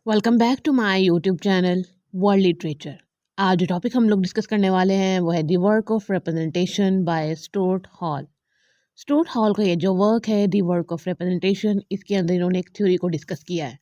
Welcome back to my YouTube channel world literature. आज जो topic हम लोग डिस्कस करने वाले हैं वो है the work of representation bye Stuart hall. Stuart hall का ये जो वर्क है द वर्क ऑफ रिप्रेजेंटेशन, इसके अंदर इन्होंने एक थ्योरी को डिस्कस किया है।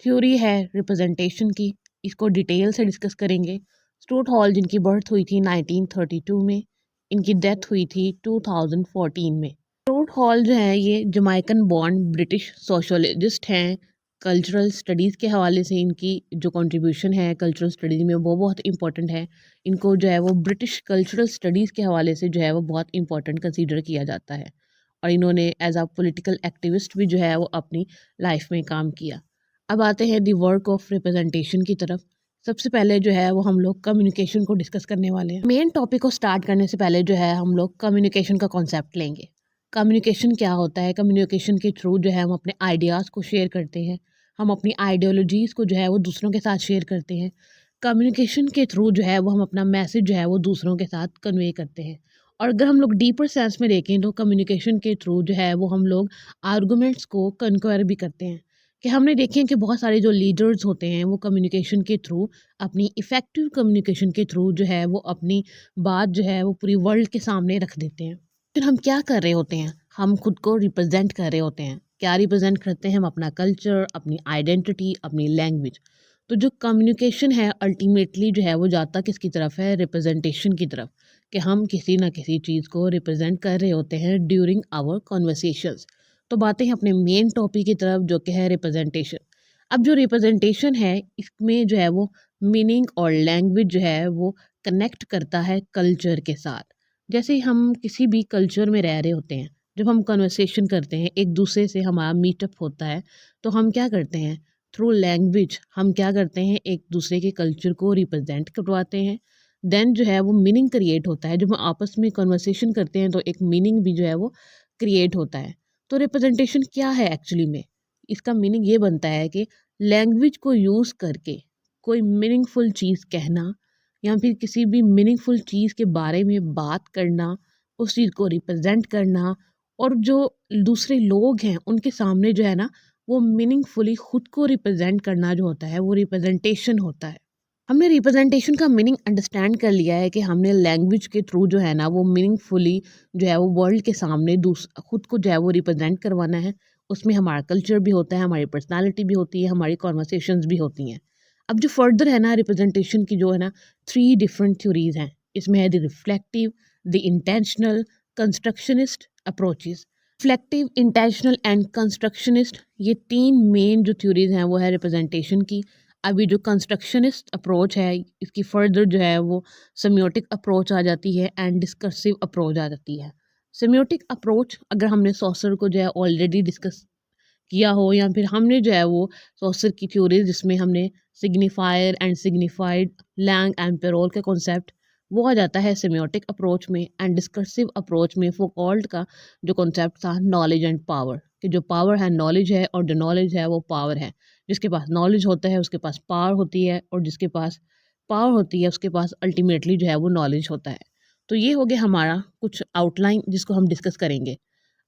थ्योरी है रिप्रेजेंटेशन की, इसको डिटेल से डिस्कस करेंगे। स्टुअर्ट हॉल जिनकी बर्थ हुई थी 1932 में, इनकी डेथ हुई थी 2014 में। स्टुअर्ट हॉल जो है ये जमाइकन बॉर्न ब्रिटिश सोशोलॉजिस्ट हैं। कल्चरल स्टडीज़ के हवाले से इनकी जो कंट्रीब्यूशन है कल्चरल स्टडीज़ में वो बहुत इंपॉर्टेंट है। इनको जो है वो ब्रिटिश कल्चरल स्टडीज़ के हवाले से जो है वो बहुत इंपॉर्टेंट कंसीडर किया जाता है। और इन्होंने एज अ पॉलिटिकल एक्टिविस्ट भी जो है वो अपनी लाइफ में काम किया। अब आते हैं दी वर्क ऑफ रिप्रेजेंटेशन की तरफ। सबसे पहले जो है वो हम लोग कम्युनिकेशन को डिस्कस करने वाले हैं। मेन टॉपिक को स्टार्ट करने से पहले जो है हम लोग कम्युनिकेशन का कॉन्सेप्ट लेंगे। कम्युनिकेशन क्या होता है? कम्युनिकेशन के थ्रू जो है हम अपने आइडियाज़ को शेयर करते हैं, हम अपनी आइडियोलॉजीज़ को जो है वो दूसरों के साथ शेयर करते हैं। कम्युनिकेशन के थ्रू जो है वो हम अपना मैसेज जो है वो दूसरों के साथ कन्वे करते हैं। और अगर हम लोग डीपर सेंस में देखें तो कम्युनिकेशन के थ्रू जो है वो हम लोग आर्गूमेंट्स को कन्क्वायर भी करते हैं। कि हमने देखे हैं कि बहुत सारे जो लीडर्स होते हैं वो कम्युनिकेशन के थ्रू, अपनी इफ़ेक्टिव कम्युनिकेशन के थ्रू जो है वो अपनी बात जो है वो पूरी वर्ल्ड के सामने रख देते हैं। फिर हम क्या कर रहे होते हैं? हम खुद को रिप्रेजेंट कर रहे होते हैं। क्या रिप्रेजेंट करते हैं? हम अपना कल्चर, अपनी आइडेंटिटी, अपनी लैंग्वेज। तो जो कम्युनिकेशन है अल्टीमेटली जो है वो जाता किसकी तरफ है? रिप्रेजेंटेशन की तरफ। कि हम किसी ना किसी चीज़ को रिप्रेजेंट कर रहे होते हैं ड्यूरिंग आवर कॉन्वर्सेशंस। तो बातें हैं अपने मेन टॉपिक की तरफ जो कि है रिप्रेजेंटेशन। अब जो रिप्रेजेंटेशन है इसमें जो है वो मीनिंग और लैंग्वेज जो है वो कनेक्ट करता है कल्चर के साथ। जैसे हम किसी भी कल्चर में रह रहे होते हैं, जब हम कन्वर्सेशन करते हैं एक दूसरे से, हमारा मीटअप होता है, तो हम क्या करते हैं? थ्रू लैंग्वेज हम क्या करते हैं? एक दूसरे के कल्चर को रिप्रेजेंट करवाते हैं। देन जो है वो मीनिंग क्रिएट होता है। जब हम आपस में कन्वर्सेशन करते हैं तो एक मीनिंग भी जो है वो क्रिएट होता है। तो रिप्रेजेंटेशन क्या है एक्चुअली में? इसका मीनिंग ये बनता है कि लैंग्वेज को यूज़ करके कोई मीनिंगफुल चीज़ कहना, या फिर किसी भी मीनिंगफुल चीज़ के बारे में बात करना, उस चीज़ को रिप्रेजेंट करना, और जो दूसरे लोग हैं उनके सामने जो है ना वो मीनिंगफुली खुद को रिप्रेजेंट करना जो होता है वो रिप्रेजेंटेशन होता है। हमने रिप्रेजेंटेशन का मीनिंग अंडरस्टैंड कर लिया है कि हमने लैंग्वेज के थ्रू जो है ना वो मीनिंगफुली जो है वो वर्ल्ड के सामने खुद को जो है वो रिप्रेजेंट करवाना है। उसमें हमारा कल्चर भी होता है, हमारी पर्सनालिटी भी होती है, हमारी कॉन्वर्सेशंस भी होती हैं। अब जो फर्दर है ना रिप्रेजेंटेशन की जो है ना 3 डिफरेंट थ्योरीज हैं। इसमें है the reflective, the intentional, constructionist approaches. Reflective, intentional and constructionist, ये 3 मेन जो थ्योरीज हैं वो है रिप्रेजेंटेशन की। अभी जो कंस्ट्रक्शनिस्ट अप्रोच है इसकी फर्दर जो है वो सेमियोटिक अप्रोच आ जाती है एंड डिस्कर्सिव अप्रोच आ जाती है। सेमियोटिक अप्रोच अगर हमने सॉसर को जो है ऑलरेडी डिस्कस किया हो, या फिर हमने जो है वो सॉसर की थ्योरी जिसमें हमने signifier and signified, langue and parole के कॉन्सेप्ट, वो आ जाता है सेमियोटिक अप्रोच में। एंड डिस्कर्सिव अप्रोच में फौकॉल्ट का जो कॉन्सेप्ट था नॉलेज एंड पावर, कि जो पावर है नॉलेज है और जो नॉलेज है वो पावर है। जिसके पास नॉलेज होता है उसके पास पावर होती है, और जिसके पास पावर होती है उसके पास अल्टीमेटली जो है वो नॉलेज होता है। तो ये हो गया हमारा कुछ आउटलाइन जिसको हम डिस्कस करेंगे।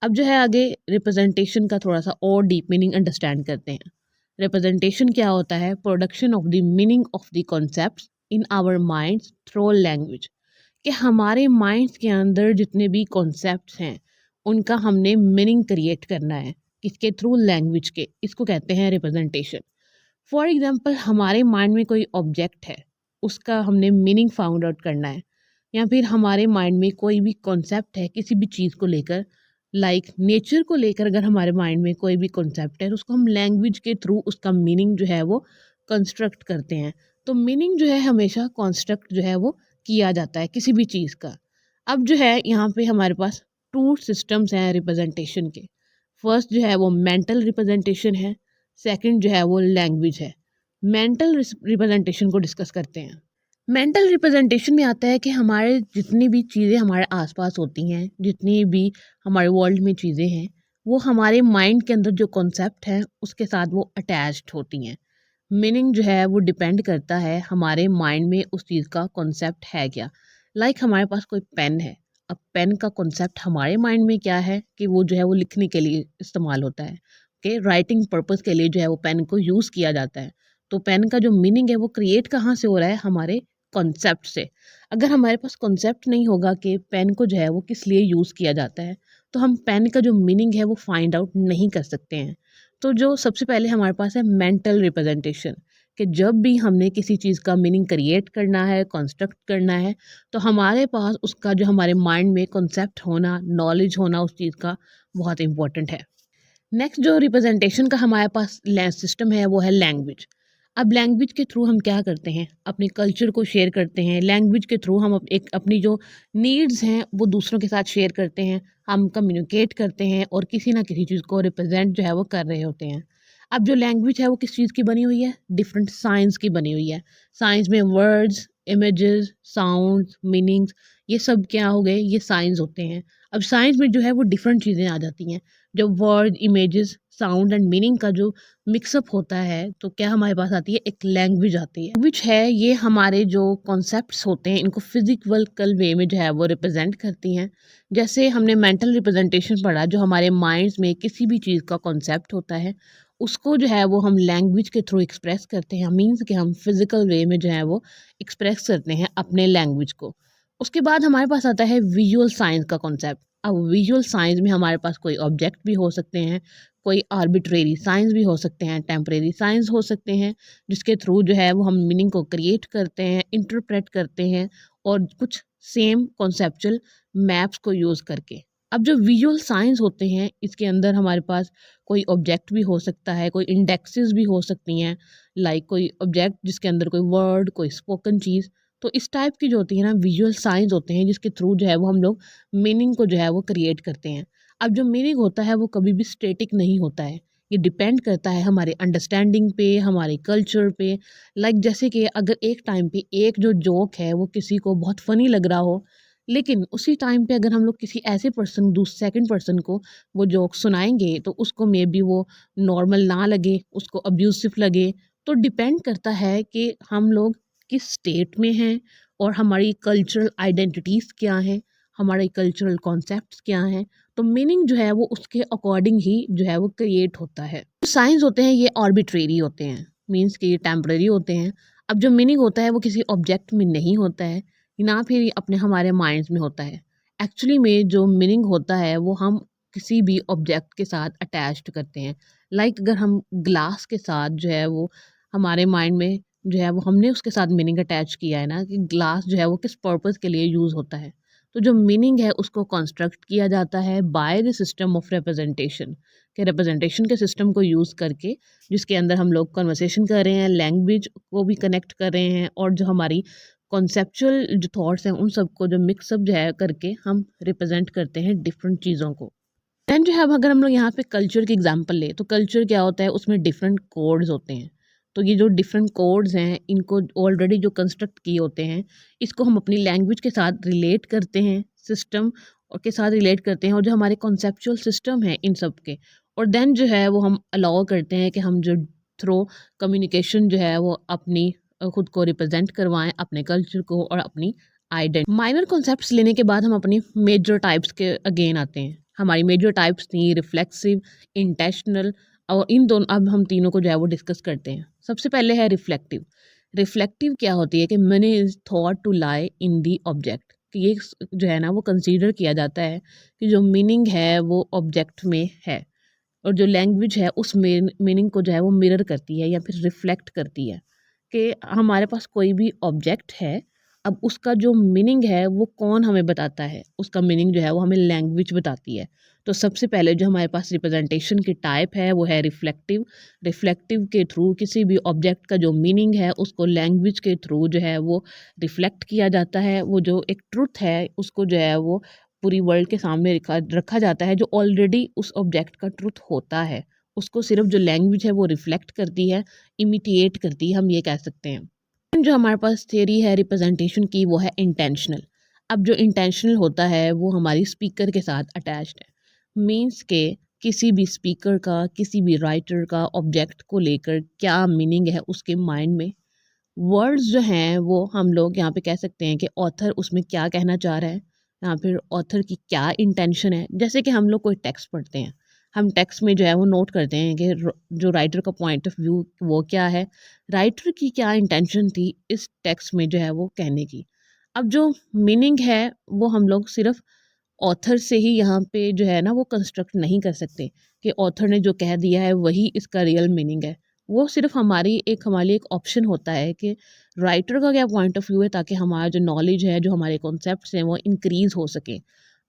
अब जो है आगे रिप्रेजेंटेशन का थोड़ा सा और डीप मीनिंग अंडरस्टैंड करते हैं। रिप्रेजेंटेशन क्या होता है? Production of the meaning of the concepts in our minds through language. कि हमारे माइंड्स के अंदर जितने भी कॉन्सेप्ट्स हैं उनका हमने मीनिंग क्रिएट करना है। किसके थ्रू? लैंग्वेज के। इसको कहते हैं रिप्रेजेंटेशन। फॉर एग्जाम्पल हमारे माइंड में कोई ऑब्जेक्ट है, उसका हमने मीनिंग फाउंड आउट करना है। या फिर हमारे माइंड में कोई भी कॉन्सेप्ट है किसी भी चीज़ को लेकर, लाइक नेचर को लेकर अगर हमारे माइंड में कोई भी कॉन्सेप्ट है तो उसको हम लैंग्वेज के थ्रू उसका मीनिंग जो है वो कंस्ट्रक्ट करते हैं। तो मीनिंग जो है हमेशा कॉन्स्ट्रक्ट जो है वो किया जाता है किसी भी चीज़ का। अब जो है यहाँ पे हमारे पास 2 सिस्टम्स हैं रिप्रेजेंटेशन के। फर्स्ट जो है वो मेंटल रिप्रेजेंटेशन है, सेकंड जो है वो लैंग्वेज है। मेंटल रिप्रेजेंटेशन को डिस्कस करते हैं। मेंटल रिप्रेजेंटेशन में आता है कि हमारे जितनी भी चीज़ें हमारे आसपास होती हैं, जितनी भी हमारे वर्ल्ड में चीज़ें हैं, वो हमारे माइंड के अंदर जो कॉन्सेप्ट है उसके साथ वो अटैच्ड होती हैं। मीनिंग जो है वो डिपेंड करता है हमारे माइंड में उस चीज़ का कॉन्सेप्ट है क्या। लाइक हमारे पास कोई पेन है, अब पेन का कॉन्सेप्ट हमारे माइंड में क्या है कि वो जो है वो लिखने के लिए इस्तेमाल होता है, कि राइटिंग पर्पस के लिए जो है वो पेन को यूज़ किया जाता है। तो पेन का जो मीनिंग है वो क्रिएट कहाँ से हो रहा है, हमारे कॉन्सेप्ट से। अगर हमारे पास कॉन्सेप्ट नहीं होगा कि पेन को जो है वो किस लिए यूज़ किया जाता है, तो हम पेन का जो मीनिंग है वो फाइंड आउट नहीं कर सकते हैं। तो जो सबसे पहले हमारे पास है मेंटल रिप्रेजेंटेशन, कि जब भी हमने किसी चीज़ का मीनिंग क्रिएट करना है, कंस्ट्रक्ट करना है, तो हमारे पास उसका जो हमारे माइंड में कॉन्सेप्ट होना, नॉलेज होना उस चीज़ का बहुत इम्पोर्टेंट है। नेक्स्ट जो रिप्रेजेंटेशन का हमारे पास सिस्टम है वो है लैंग्वेज। अब लैंग्वेज के थ्रू हम क्या करते हैं, अपने कल्चर को शेयर करते हैं। लैंग्वेज के थ्रू हम एक अपनी जो नीड्स हैं वो दूसरों के साथ शेयर करते हैं, हम कम्युनिकेट करते हैं और किसी ना किसी चीज़ को रिप्रेजेंट जो है वो कर रहे होते हैं। अब जो लैंग्वेज है वो किस चीज़ की बनी हुई है, डिफरेंट साइंस की बनी हुई है। साइंस में वर्ड्स, इमेजेस, साउंड्स, मीनिंग्स, ये सब क्या हो गए, ये साइंस होते हैं। अब साइंस में जो है वो डिफरेंट चीज़ें आ जाती हैं। जब word, images, sound and meaning का जो मिक्सअप होता है, तो क्या हमारे पास आती है, एक लैंग्वेज आती है। लैंग्वेज है ये हमारे जो कॉन्सेप्ट्स होते हैं इनको फिजिकल वे में जो है वो रिप्रेजेंट करती हैं। जैसे हमने मेंटल रिप्रेजेंटेशन पढ़ा, जो हमारे माइंड्स में किसी भी चीज़ का कॉन्सेप्ट होता है उसको जो है वो हम लैंग्वेज के थ्रू एक्सप्रेस करते हैं। मीन्स कि हम फिजिकल वे में जो है वो एक्सप्रेस करते हैं अपने लैंग्वेज को। उसके बाद हमारे पास आता है विजुअल साइंस का कॉन्सेप्ट। अब विजुअल साइंस में हमारे पास कोई ऑब्जेक्ट भी हो सकते हैं, कोई आर्बिट्रेरी साइंस भी हो सकते हैं, टेम्परेरी साइंस हो सकते हैं, जिसके थ्रू जो है वो हम मीनिंग को क्रिएट करते हैं, इंटरप्रेट करते हैं और कुछ सेम कॉन्सेप्चुअल मैप्स को यूज़ करके। अब जो विजुअल साइंस होते हैं इसके अंदर हमारे पास कोई ऑब्जेक्ट भी हो सकता है, कोई इंडेक्सेस भी हो सकती हैं, लाइक कोई ऑब्जेक्ट जिसके अंदर कोई वर्ड, कोई स्पोकन चीज़। तो इस टाइप की जो होती है ना विजुअल साइंस होते हैं, जिसके थ्रू जो है वो हम लोग मीनिंग को जो है वो क्रिएट करते हैं। अब जो मीनिंग होता है वो कभी भी स्टैटिक नहीं होता है, ये डिपेंड करता है हमारे अंडरस्टैंडिंग पे, हमारे कल्चर पे। लाइक जैसे कि अगर एक टाइम पे एक जो जोक है वो किसी को बहुत फ़नी लग रहा हो, लेकिन उसी टाइम पे अगर हम लोग किसी ऐसे पर्सन, सेकंड पर्सन को वो जोक सुनाएंगे तो उसको मे बी वो नॉर्मल ना लगे, उसको अब्यूसिव लगे। तो डिपेंड करता है कि हम लोग किस स्टेट में हैं और हमारी कल्चरल आइडेंटिटीज़ क्या हैं, हमारे कल्चरल कॉन्सेप्ट्स क्या हैं। तो मीनिंग जो है वो उसके अकॉर्डिंग ही जो है वो क्रिएट होता है। साइंस होते हैं ये आर्बिट्रेरी होते हैं, मीन्स कि ये टेम्परेरी होते हैं। अब जो मीनिंग होता है वो किसी ऑब्जेक्ट में नहीं होता है, ना फिर ये अपने हमारे माइंड्स में होता है। एक्चुअली में जो मीनिंग होता है वो हम किसी भी ऑब्जेक्ट के साथ अटैच्ड करते हैं। लाइक अगर हम ग्लास के साथ जो है वो हमारे माइंड में जो है वो हमने उसके साथ मीनिंग अटैच किया है ना, कि ग्लास जो है वो किस पर्पस के लिए यूज़ होता है। तो जो मीनिंग है उसको कंस्ट्रक्ट किया जाता है by the system of representation, के रिप्रेजेंटेशन के सिस्टम को यूज़ करके, जिसके अंदर हम लोग कन्वर्सेशन कर रहे हैं, लैंग्वेज को भी कनेक्ट कर रहे हैं और जो हमारी कॉन्सेप्चुअल जो थॉट्स हैं उन सबको जो मिक्सअप जो है करके हम रिप्रेजेंट करते हैं डिफरेंट चीज़ों को। दैन जो है अब अगर हम लोग यहाँ पे कल्चर की एग्जांपल ले, तो कल्चर क्या होता है, उसमें डिफरेंट कोड्स होते हैं। तो ये जो डिफरेंट कोड्स हैं इनको ऑलरेडी जो कंस्ट्रक्ट किए होते हैं, इसको हम अपनी लैंग्वेज के साथ रिलेट करते हैं, सिस्टम और के साथ रिलेट करते हैं, और जो हमारे कॉन्सेप्चुअल सिस्टम है इन सब के, और देन जो है वो हम अलाउ करते हैं कि हम जो थ्रो कम्युनिकेशन जो है वो अपनी खुद को रिप्रेजेंट करवाएं, अपने कल्चर को और अपनी आइडेंटिटी। माइनर कॉन्सेप्ट्स लेने के बाद हम अपनी मेजर टाइप्स के अगेन आते हैं। हमारी मेजर टाइप्स थी रिफ्लेक्सिव, इंटेंशनल, और इन दोनों अब हम तीनों को जो है वो डिस्कस करते हैं। सबसे पहले है रिफ्लेक्टिव। रिफ्लेक्टिव क्या होती है कि money is thought to lie in the object, कि ये जो है ना वो कंसीडर किया जाता है कि जो मीनिंग है वो ऑब्जेक्ट में है, और जो लैंग्वेज है उस मीनिंग को जो है वो मिरर करती है या फिर रिफ्लेक्ट करती है। कि हमारे पास कोई भी ऑब्जेक्ट है, अब उसका जो मीनिंग है वो कौन हमें बताता है, उसका मीनिंग जो है वो हमें लैंग्वेज बताती है। तो सबसे पहले जो हमारे पास रिप्रेजेंटेशन की टाइप है वो है रिफ्लेक्टिव। रिफ्लेक्टिव के थ्रू किसी भी ऑब्जेक्ट का जो मीनिंग है उसको लैंग्वेज के थ्रू जो है वो रिफ्लेक्ट किया जाता है। वो जो एक ट्रुथ है उसको जो है वो पूरी वर्ल्ड के सामने रखा रखा जाता है, जो ऑलरेडी उस ऑब्जेक्ट का ट्रुथ होता है। उसको सिर्फ जो लैंग्वेज है वो रिफ्लेक्ट करती है, इमिटिएट करती है, हम ये कह सकते हैं। जो हमारे पास थियरी है रिप्रेजेंटेशन की वो है इंटेंशनल। अब जो इंटेंशनल होता है वो हमारी स्पीकर के साथ अटैच्ड है। मीन्स के किसी भी स्पीकर का, किसी भी राइटर का ऑब्जेक्ट को लेकर क्या मीनिंग है उसके माइंड में। वर्ड्स जो हैं वो हम लोग यहाँ पे कह सकते हैं कि ऑथर उसमें क्या कहना चाह रहा है, या फिर ऑथर की क्या इंटेंशन है। जैसे कि हम लोग कोई टेक्स्ट पढ़ते हैं, हम टेक्स्ट में जो है वो नोट करते हैं कि जो राइटर का पॉइंट ऑफ व्यू वो क्या है, राइटर की क्या इंटेंशन थी इस टेक्स्ट में जो है वो कहने की। अब जो मीनिंग है वो हम लोग सिर्फ ऑथर से ही यहाँ पे जो है ना वो कंस्ट्रक्ट नहीं कर सकते कि ऑथर ने जो कह दिया है वही इसका रियल मीनिंग है। वो सिर्फ हमारे लिए एक ऑप्शन होता है कि राइटर का क्या पॉइंट ऑफ व्यू है, ताकि हमारा जो नॉलेज है, जो हमारे कॉन्सेप्ट्स हैं वो इंक्रीज हो सके।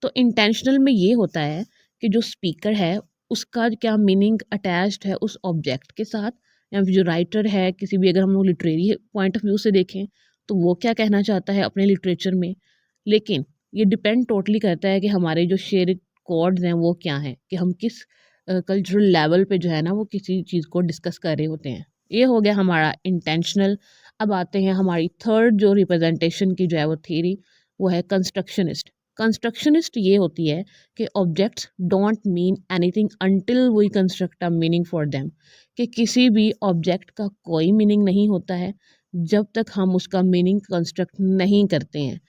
तो इंटेंशनल में ये होता है कि जो स्पीकर है उसका क्या मीनिंग अटैच्ड है उस ऑब्जेक्ट के साथ, या फिर जो राइटर है किसी भी, अगर हम लोग लिटरेरी पॉइंट ऑफ व्यू से देखें तो वो क्या कहना चाहता है अपने लिटरेचर में। लेकिन ये डिपेंड टोटली करता है कि हमारे जो शेयर कोड्स हैं वो क्या हैं, कि हम किस कल्चरल लेवल पे जो है ना वो किसी चीज़ को डिस्कस कर रहे होते हैं। ये हो गया हमारा इंटेंशनल। अब आते हैं हमारी थर्ड जो रिप्रेजेंटेशन की जो है वो थ्योरी, वो है कंस्ट्रक्शनिस्ट। कंस्ट्रक्शनिस्ट ये होती है कि objects don't mean anything until we construct a meaning for them, कि किसी भी ऑब्जेक्ट का कोई मीनिंग नहीं होता है जब तक हम उसका मीनिंग कंस्ट्रक्ट नहीं करते हैं।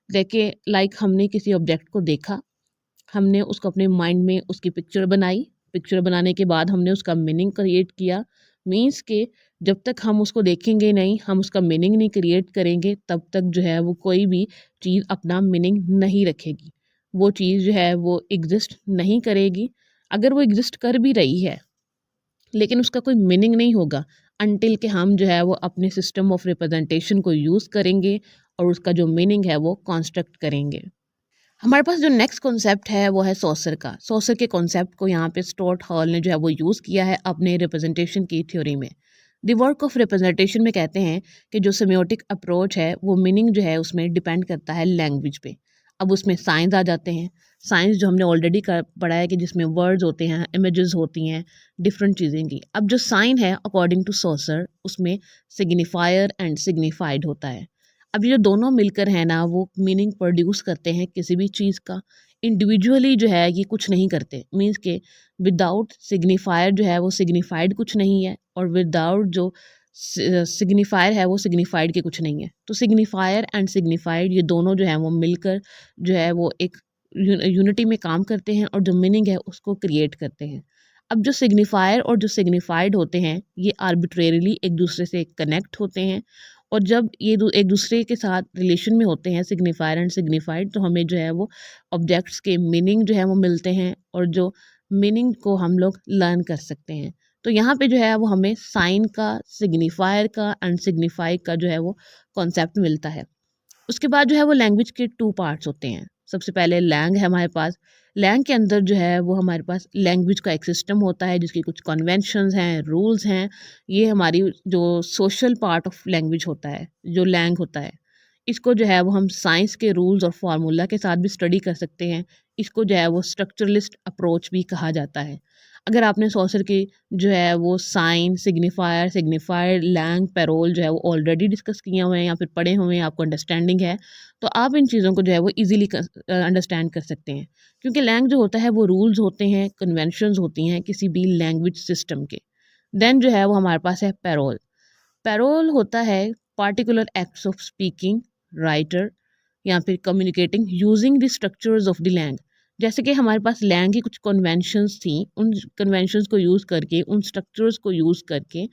देखिए, लाइक हमने किसी ऑब्जेक्ट को देखा, हमने उसको अपने माइंड में उसकी पिक्चर बनाई, पिक्चर बनाने के बाद हमने उसका मीनिंग क्रिएट किया। मीन्स के जब तक हम उसको देखेंगे नहीं, हम उसका मीनिंग नहीं क्रिएट करेंगे, तब तक जो है वो कोई भी चीज़ अपना मीनिंग नहीं रखेगी। वो चीज़ जो है वो एग्जिस्ट नहीं करेगी। अगर वो एग्जिस्ट कर भी रही है लेकिन उसका कोई मीनिंग नहीं होगा अनटिल के हम जो है वो अपने सिस्टम ऑफ रिप्रेजेंटेशन को यूज़ करेंगे और उसका जो मीनिंग है वो कॉन्स्ट्रक्ट करेंगे। हमारे पास जो नेक्स्ट कॉन्सेप्ट है वो है सॉसर का। सॉसर के कॉन्सेप्ट को यहाँ पे स्टुअर्ट हॉल ने जो है वो यूज़ किया है अपने रिप्रेजेंटेशन की थ्योरी में। द वर्क ऑफ रिप्रेजेंटेशन में कहते हैं कि जो सेमियोटिक अप्रोच है वो मीनिंग जो है उसमें डिपेंड करता है लैंग्वेज पे। अब उसमें साइंस आ जाते हैं। साइंस जो हमने ऑलरेडी पढ़ा है कि जिसमें वर्ड्स होते हैं, इमेजेस होती हैं, डिफरेंट चीज़ें की। अब जो साइन है अकॉर्डिंग टू सॉसर उसमें सिग्निफायर एंड सिग्निफाइड होता है। अब ये जो दोनों मिलकर हैं ना वो मीनिंग प्रोड्यूस करते हैं किसी भी चीज़ का। इंडिविजुअली जो है ये कुछ नहीं करते। मीन्स के विदाउट सिग्निफायर जो है वो सिग्निफाइड कुछ नहीं है, और विदाउट जो सिग्निफायर है वो सिग्निफाइड के कुछ नहीं है। तो सिग्निफायर एंड सिग्निफाइड ये दोनों जो है वो मिलकर जो है वो एक यूनिटी में काम करते हैं और जो मीनिंग है उसको क्रिएट करते हैं। अब जो सिग्निफायर और जो सिग्निफाइड होते हैं ये आर्बिट्रेरीली एक दूसरे से कनेक्ट होते हैं, और जब ये एक दूसरे के साथ रिलेशन में होते हैं सिग्निफायर एंड सिग्निफाइड, तो हमें जो है वो ऑब्जेक्ट्स के मीनिंग जो है वो मिलते हैं, और जो मीनिंग को हम लोग लर्न कर सकते हैं। तो यहाँ पे जो है वो हमें साइन का, सिग्निफायर का एंड सिग्निफाई का जो है वो कॉन्सेप्ट मिलता है। उसके बाद जो है वो लैंग्वेज के टू पार्ट्स होते हैं। सबसे पहले लैंग है हमारे पास। लैंग के अंदर जो है वो हमारे पास लैंग्वेज का एक सिस्टम होता है जिसकी कुछ कन्वेंशंस हैं, रूल्स हैं। ये हमारी जो सोशल पार्ट ऑफ लैंग्वेज होता है, जो लैंग होता है, इसको जो है वो हम साइंस के रूल्स और फार्मूला के साथ भी स्टडी कर सकते हैं। इसको जो है वो स्ट्रक्चरलिस्ट अप्रोच भी कहा जाता है। अगर आपने सॉसर की जो है वो sign, signifier, signified, langue, parole जो है वो ऑलरेडी डिस्कस किए हुए हैं या फिर पढ़े हुए हैं, आपको अंडरस्टैंडिंग है, तो आप इन चीज़ों को जो है वो ईजिली अंडरस्टैंड कर सकते हैं। क्योंकि लैंग जो होता है वो रूल्स होते हैं, कन्वेंशंस होती हैं किसी भी लैंग्वेज सिस्टम के। देन जो है वो हमारे पास है पैरोल। पैरोल होता है particular acts of speaking, writer, या फिर communicating using the structures of the langue. जैसे कि हमारे पास लैंग की कुछ कन्वेंशंस थी, उन कन्वेंशंस को यूज़ करके, उन स्ट्रक्चर्स को यूज़ करके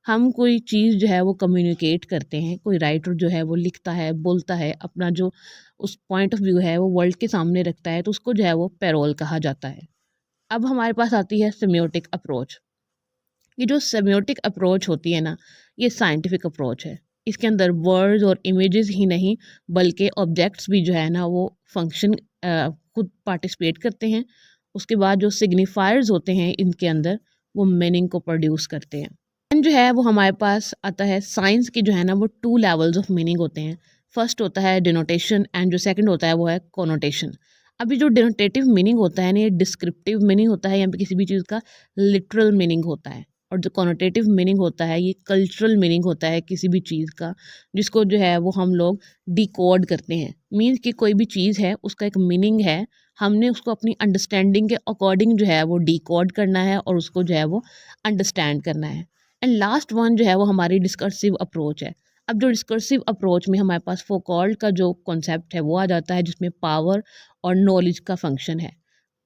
हम कोई चीज़ जो है वो कम्युनिकेट करते हैं। कोई राइटर जो है वो लिखता है, बोलता है, अपना जो उस पॉइंट ऑफ व्यू है वो वर्ल्ड के सामने रखता है, तो उसको जो है वो पैरोल कहा जाता है। अब हमारे पास आती है सेमियोटिक अप्रोच। ये जो सेमियोटिक अप्रोच होती है ना, ये साइंटिफिक अप्रोच है। इसके अंदर वर्ड्स और इमेजेस ही नहीं बल्कि ऑब्जेक्ट्स भी जो है ना वो फंक्शन खुद पार्टिसिपेट करते हैं। उसके बाद जो सिग्निफायर्स होते हैं इनके अंदर, वो मीनिंग को प्रोड्यूस करते हैं। एंड जो है वो हमारे पास आता है साइंस की जो है ना वो टू लेवल्स ऑफ मीनिंग होते हैं। फर्स्ट होता है डिनोटेशन एंड जो सेकंड होता है वो है कोनोटेशन। अभी जो डिनोटेटिव मीनिंग होता है ना, ये डिस्क्रिप्टिव मीनिंग होता है, यहाँ पे किसी भी चीज़ का लिटरल मीनिंग होता है। और जो कॉनोटेटिव मीनिंग होता है ये कल्चरल मीनिंग होता है किसी भी चीज़ का, जिसको जो है वो हम लोग डिकोड करते हैं। मीन्स कि कोई भी चीज़ है उसका एक मीनिंग है, हमने उसको अपनी अंडरस्टैंडिंग के अकॉर्डिंग जो है वो डिकोड करना है और उसको जो है वो अंडरस्टैंड करना है। एंड लास्ट वन जो है वो हमारी डिस्कर्सिव अप्रोच है। अब जो डिस्कर्सिव अप्रोच में हमारे पास फोकॉल्ट का जो कॉन्सेप्ट है वो आ जाता है, जिसमें पावर और नॉलेज का फंक्शन है।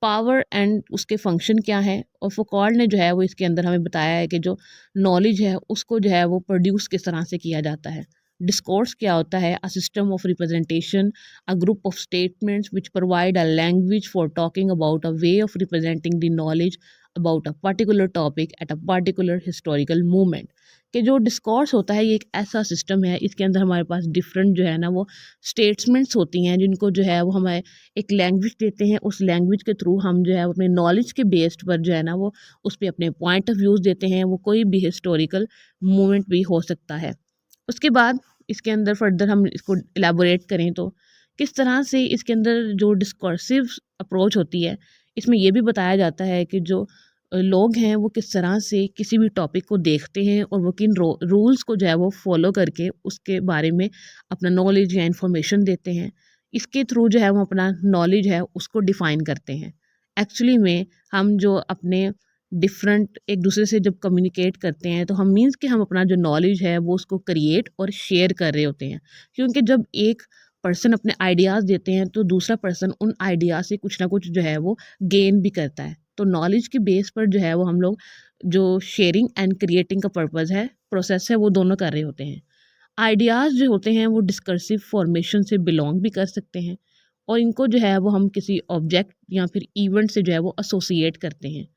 पावर एंड उसके फंक्शन क्या है, और फुकॉल्ट ने जो है वो इसके अंदर हमें बताया है कि जो नॉलेज है उसको जो है वो प्रोड्यूस किस तरह से किया जाता है। डिस्कोर्स क्या होता है? A system of representation, a group of statements which provide a language for talking about a way of representing the knowledge about a particular topic at a particular historical movement. कि जो discourse होता है ये एक ऐसा system है, इसके अंदर हमारे पास डिफरेंट जो है ना वो स्टेटमेंट्स होती हैं जिनको जो है वो हमें एक लैंग्वेज देते हैं। उस लैंग्वेज के थ्रू हम जो है वो अपने नॉलेज के बेस्ड पर जो है ना वो उस पे अपने पॉइंट ऑफ व्यूज़ देते हैं। वो कोई भी हिस्टोरिकल मूवमेंट भी हो सकता है। उसके बाद इसके अंदर फर्दर हम इसको एलैबोरेट करें तो किस तरह से इसके अंदर जो डिस्कर्सिव अप्रोच होती है, इसमें ये भी बताया जाता है कि जो लोग हैं वो किस तरह से किसी भी टॉपिक को देखते हैं और वो किन रूल्स को जो है वो फॉलो करके उसके बारे में अपना नॉलेज या इंफॉर्मेशन देते हैं। इसके थ्रू जो है वो अपना नॉलेज है उसको डिफ़ाइन करते हैं। एक्चुअली में हम जो अपने डिफरेंट एक दूसरे से जब कम्युनिकेट करते हैं तो हम मीन्स कि हम अपना जो नॉलेज है वो उसको क्रिएट और शेयर कर रहे होते हैं। क्योंकि जब एक पर्सन अपने आइडियाज़ देते हैं तो दूसरा पर्सन उन आइडियाज़ से कुछ ना कुछ जो है वो गेन भी करता है। तो नॉलेज के बेस पर जो है वो हम लोग जो शेयरिंग एंड क्रिएटिंग का पर्पज़ है, प्रोसेस है, वो दोनों कर रहे होते हैं। आइडियाज़ जो होते हैं वो डिस्कर्सिव फॉर्मेशन से बिलोंग भी कर सकते हैं, और इनको जो है वो हम किसी ऑब्जेक्ट या फिर इवेंट से जो है वो एसोसिएट करते हैं।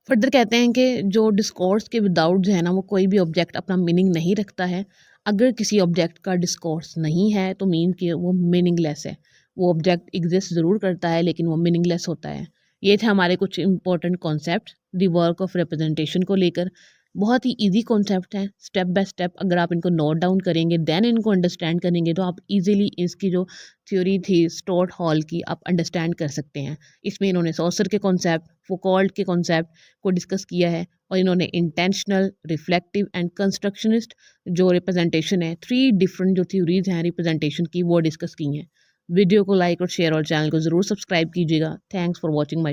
फर्दर कहते हैं कि जो डिस्कोर्स के विदाउट जो है ना वो कोई भी ऑब्जेक्ट अपना मीनिंग नहीं रखता है। अगर किसी ऑब्जेक्ट का डिस्कोर्स नहीं है तो मीन कि वो मीनिंगलेस है। वो ऑब्जेक्ट एग्जिस्ट ज़रूर करता है लेकिन वो मीनिंगलेस होता है। ये थे हमारे कुछ important concept the work of representation को लेकर। बहुत ही इजी कॉन्सेप्ट है, स्टेप बाय स्टेप अगर आप इनको नोट डाउन करेंगे देन इनको अंडरस्टैंड करेंगे तो आप इजीली इसकी जो थ्योरी थी स्टोर्ट हॉल की आप अंडरस्टैंड कर सकते हैं। इसमें इन्होंने सॉसर के कॉन्सेप्ट, फुकॉल्ट के कॉन्सेप्ट को डिस्कस किया है, और इन्होंने इंटेंशनल, रिफ्लेक्टिव एंड कंस्ट्रक्शनिस्ट जो रिप्रेजेंटेशन है, 3 डिफरेंट जो थ्योरीज हैं रिप्रेजेंटेशन की वो डिस्कस की हैं। वीडियो को लाइक और शेयर और चैनल को ज़रूर सब्सक्राइब कीजिएगा। Thanks for watching my